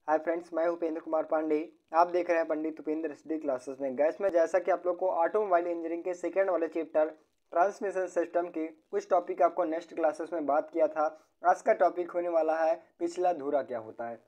Hi friends, मैं उपेंद्र कुमार पांडे। आप देख रहे हैं पंडित उपेंद्र स्टडी क्लासेस में। गैस में जैसा कि आप लोग को ऑटोमोबाइल इंजीनियरिंग के सेकंड वाले चैप्टर ट्रांसमिशन सिस्टम के कुछ टॉपिक आपको नेक्स्ट क्लासेस में बात किया था। आज का टॉपिक होने वाला है पिछला धुरा क्या होता है।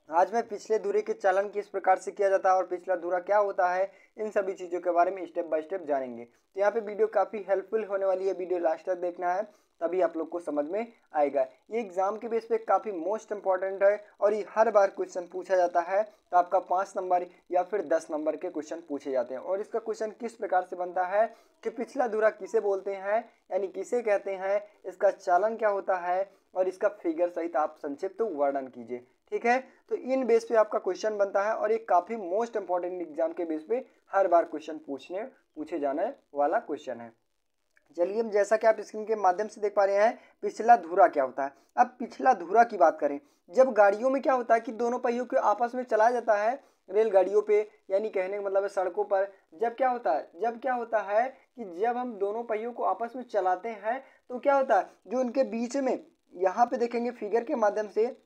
आज मैं पिछले धुरे के चालन किस प्रकार से किया जाता है और पिछला धुरा क्या होता है, इन सभी चीज़ों के बारे में स्टेप बाय स्टेप जानेंगे। तो यहाँ पे वीडियो काफ़ी हेल्पफुल होने वाली है, वीडियो लास्ट तक देखना है, तभी आप लोग को समझ में आएगा। ये एग्जाम के बेस पे काफ़ी मोस्ट इंपॉर्टेंट है और ये हर बार क्वेश्चन पूछा जाता है। तो आपका 5 नंबर या फिर 10 नंबर के क्वेश्चन पूछे जाते हैं। और इसका क्वेश्चन किस प्रकार से बनता है कि पिछला धुरा किसे बोलते हैं, यानी किसे कहते हैं, इसका चालन क्या होता है और इसका फिगर सहित आप संक्षिप्त वर्णन कीजिए। ठीक है, तो इन बेस पे आपका क्वेश्चन बनता है और ये काफ़ी मोस्ट इंपॉर्टेंट एग्जाम के बेस पे हर बार क्वेश्चन पूछे जाने वाला क्वेश्चन है। चलिए, हम जैसा कि आप स्क्रीन के माध्यम से देख पा रहे हैं, पिछला धुरा क्या होता है। अब पिछला धुरा की बात करें, जब गाड़ियों में क्या होता है कि दोनों पहियों को आपस में चलाया जाता है रेलगाड़ियों पे, यानी कहने का मतलब है सड़कों पर। जब क्या होता है कि जब हम दोनों पहियों को आपस में चलाते हैं तो क्या होता है, जो उनके बीच में यहाँ पे देखेंगे फिगर के माध्यम से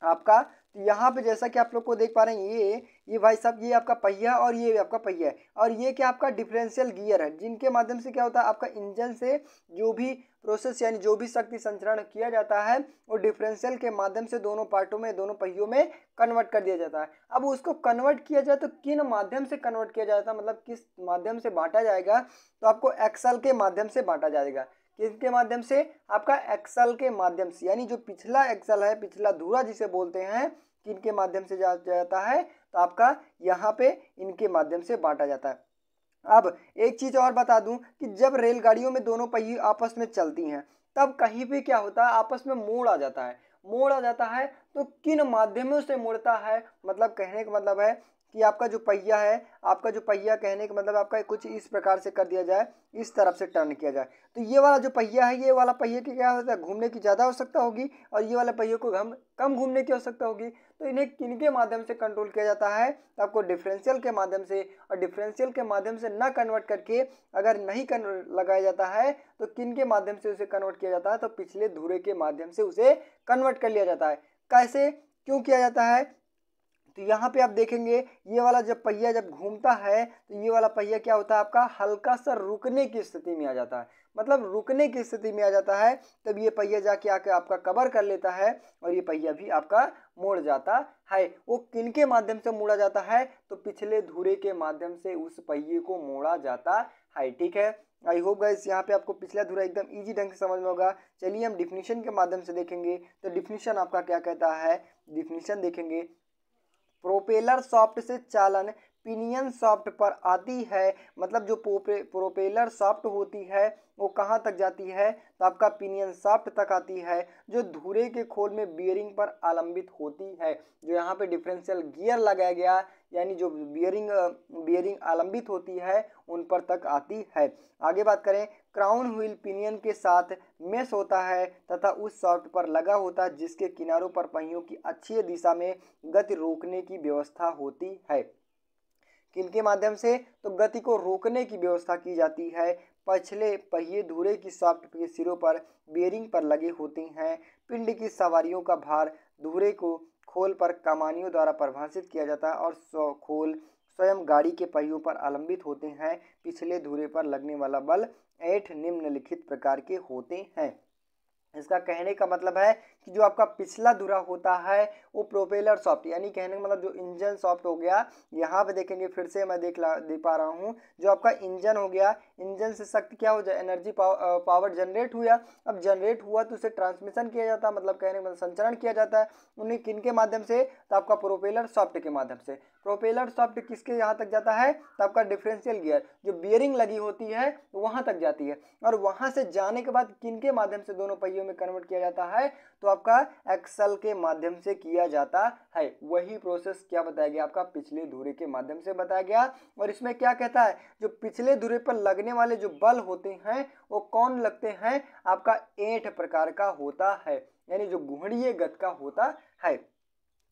आपका, तो यहाँ पे जैसा कि आप लोग को देख पा रहे हैं, ये भाई साहब, ये आपका पहिया और ये आपका पहिया है और ये क्या आपका डिफरेंशियल गियर है, जिनके माध्यम से क्या होता है आपका इंजन से जो भी प्रोसेस यानी जो भी शक्ति संचरण किया जाता है वो डिफरेंशियल के माध्यम से दोनों पार्टों में, दोनों पहियों में कन्वर्ट कर दिया जाता है। अब उसको कन्वर्ट किया जाए तो किन माध्यम से कन्वर्ट किया जाता है, मतलब किस माध्यम से बांटा जाएगा, तो आपको एक्सल के माध्यम से बांटा जाएगा। किसके माध्यम से, आपका एक्सल के माध्यम से, यानी जो पिछला एक्सल है, पिछला धुरा जिसे बोलते हैं, किनके माध्यम से जाता है, तो आपका यहाँ पे इनके माध्यम से बांटा जाता है। अब एक चीज और बता दूं कि जब रेलगाड़ियों में दोनों पहिए आपस में चलती हैं तब कहीं पे क्या होता है, आपस में मोड़ आ जाता है। मोड़ आ जाता है तो किन माध्यमों से मुड़ता है, मतलब कहने का मतलब है कि आपका जो पहिया है, आपका जो पहिया कहने का मतलब आपका कुछ इस प्रकार से कर दिया जाए, इस तरफ से टर्न किया जाए, तो ये वाला जो पहिया है, ये वाला पहिए की क्या होता है, घूमने की ज़्यादा आवश्यकता होगी और ये वाले पहिए को कम घूमने की आवश्यकता होगी। तो इन्हें किनके माध्यम से कंट्रोल किया जाता है, तो आपको डिफरेंशियल के माध्यम से, और डिफरेंशियल के माध्यम से ना कन्वर्ट करके अगर नहीं लगाया जाता है तो किनके माध्यम से उसे कन्वर्ट किया जाता है, तो पिछले धुरे के माध्यम से उसे कन्वर्ट कर लिया जाता है। कैसे, क्यों किया जाता है, तो यहाँ पे आप देखेंगे ये वाला जब पहिया जब घूमता है तो ये वाला पहिया क्या होता है, आपका हल्का सा रुकने की स्थिति में आ जाता है, मतलब रुकने की स्थिति में आ जाता है। तब ये पहिया जाके आके आपका कवर कर लेता है और ये पहिया भी आपका मुड़ जाता है। वो किनके माध्यम से मोड़ा जाता है, तो पिछले धुरे के माध्यम से उस पहिए को मोड़ा जाता है। ठीक है, आई होप गाइस यहाँ पे आपको पिछला धुरा एकदम इजी ढंग से समझ में होगा। चलिए हम डिफिनीशन के माध्यम से देखेंगे। तो डिफिनीशन आपका क्या कहता है, डिफिनीशन देखेंगे, प्रोपेलर शाफ्ट से चालन पिनियन शाफ्ट पर आती है, मतलब जो प्रोपेलर शाफ्ट होती है वो कहाँ तक जाती है, तो आपका पिनियन शाफ्ट तक आती है, जो धुरे के खोल में बियरिंग पर आलंबित होती है। जो यहाँ पे डिफरेंशियल गियर लगाया गया, यानी जो बियरिंग आलंबित होती है उन पर तक आती है। आगे बात करें, क्राउन व्हील पिनियन के साथ मेश होता है तथा उस शाफ्ट पर लगा होता है, जिसके किनारों पर पहियों की अक्षीय दिशा में गति रोकने की व्यवस्था होती है। किनके माध्यम से, तो गति को रोकने की व्यवस्था की जाती है। पिछले पहिए धुरे की शाफ्ट के सिरों पर बेरिंग पर लगे होते हैं। पिंड की सवारियों का भार धुरे को खोल पर कमानियों द्वारा परिभाषित किया जाता है और खोल स्वयं गाड़ी के पहियों पर आलंबित होते हैं। पिछले धुरे पर लगने वाला बल 8 निम्नलिखित प्रकार के होते हैं। इसका कहने का मतलब है कि जो आपका पिछला धुरा होता है वो प्रोपेलर सॉफ्ट, यानी कहने का मतलब जो इंजन सॉफ्ट हो गया। यहाँ पे देखेंगे फिर से मैं दे पा रहा हूँ, जो आपका इंजन हो गया, इंजन से शक्ति क्या हो जाए, एनर्जी पावर जनरेट हुआ। अब जनरेट हुआ तो उसे ट्रांसमिशन किया जाता है, मतलब कहने का मतलब संचरण किया जाता है उन्हें किनके माध्यम से, तो आपका प्रोपेलर सॉफ्ट के माध्यम से। प्रोपेलर सॉफ्ट किसके यहाँ तक जाता है, तो आपका डिफरेंशियल गियर जो बियरिंग लगी होती है वहाँ तक जाती है, और वहाँ से जाने के बाद किनके माध्यम से दोनों पहियों में कन्वर्ट किया जाता है, तो आपका एक्सल के माध्यम से किया जाता है। वही प्रोसेस क्या बताया गया, आपका पिछले धुरे के माध्यम से बताया गया। और इसमें क्या कहता है, जो पिछले धुरे पर लगने वाले जो बल होते हैं वो कौन लगते हैं, आपका 8 प्रकार का होता है, यानी जो गुणीय गति का होता है।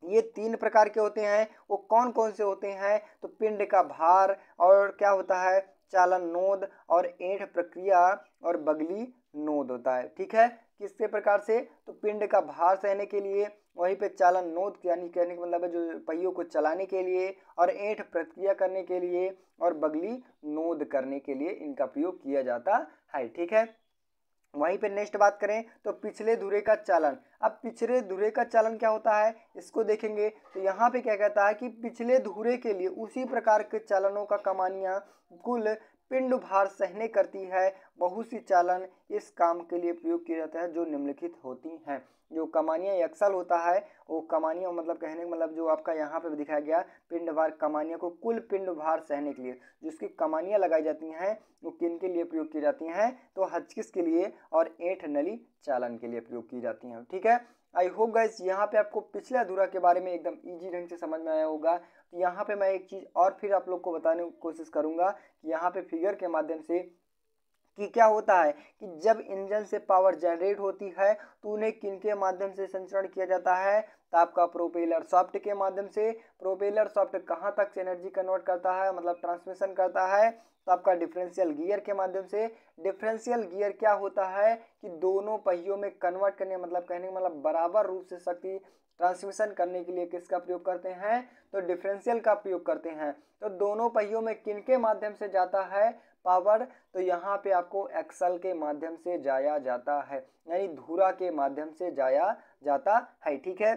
ये 3 प्रकार के होते हैं, वो कौन कौन से होते हैं, तो पिंड का भार, और क्या होता है, चालन नोद, और एंठ प्रक्रिया, और बगली नोद होता है। ठीक है, किसके प्रकार से, तो पिंड का भार सहने के लिए, वहीं पे चालन नोद यानी कहने का मतलब है जो पहियों को चलाने के लिए, और ऐंठ प्रक्रिया करने के लिए, और बगली नोद करने के लिए इनका प्रयोग किया जाता है। ठीक है, वहीं पे नेक्स्ट बात करें तो पिछले धुरे का चालन। अब पिछले धुरे का चालन क्या होता है इसको देखेंगे तो यहाँ पे क्या कहता है कि पिछले धुरे के लिए उसी प्रकार के चालनों का कमानियां कुल पिंड भार सहने करती है। बहुत सी चालन इस काम के लिए प्रयोग किया जाता है जो निम्नलिखित होती हैं। जो कमानियां एक्सल होता है वो कमानियां मतलब कहने का मतलब जो आपका यहाँ पे दिखाया गया पिंड भार कमानियों को कुल पिंड भार सहने के लिए जिसकी कमानियां लगाई जाती हैं वो किन के लिए प्रयोग की जाती हैं तो हचकिस के लिए और ऐंठ नली चालन के लिए प्रयोग की जाती हैं। ठीक है, आई होप गाइस यहाँ पे आपको पिछले अधूरा के बारे में एकदम इजी ढंग से समझ में आया होगा। तो यहाँ पे मैं एक चीज़ और फिर आप लोग को बताने की कोशिश करूँगा कि यहाँ पे फिगर के माध्यम से कि क्या होता है कि जब इंजन से पावर जनरेट होती है तो उन्हें किनके माध्यम से संचरण किया जाता है तो आपका प्रोपेलर शाफ्ट के माध्यम से। प्रोपेलर शाफ्ट कहाँ तक एनर्जी कन्वर्ट करता है मतलब ट्रांसमिशन करता है तो आपका डिफरेंशियल गियर के माध्यम से। डिफरेंशियल गियर क्या होता है कि दोनों पहियों में कन्वर्ट करने मतलब कहने का मतलब बराबर रूप से शक्ति ट्रांसमिशन करने के लिए किसका प्रयोग करते हैं तो डिफरेंशियल का प्रयोग करते हैं। तो दोनों पहियों में किनके माध्यम से जाता है पावर तो यहाँ पे आपको एक्सल के माध्यम से जाया जाता है यानी धुरा के माध्यम से जाया जाता है। ठीक है,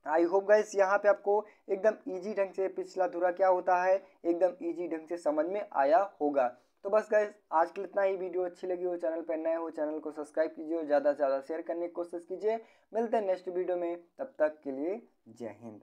आई होप गाइस यहाँ पे आपको एकदम इजी ढंग से पिछला धुरा क्या होता है एकदम इजी ढंग से समझ में आया होगा। तो बस गाइस आज के लिए इतना ही। वीडियो अच्छी लगी हो चैनल पर नए हो चैनल को सब्सक्राइब कीजिए और ज़्यादा से ज़्यादा शेयर करने की कोशिश कीजिए। मिलते हैं नेक्स्ट वीडियो में, तब तक के लिए जय हिंद।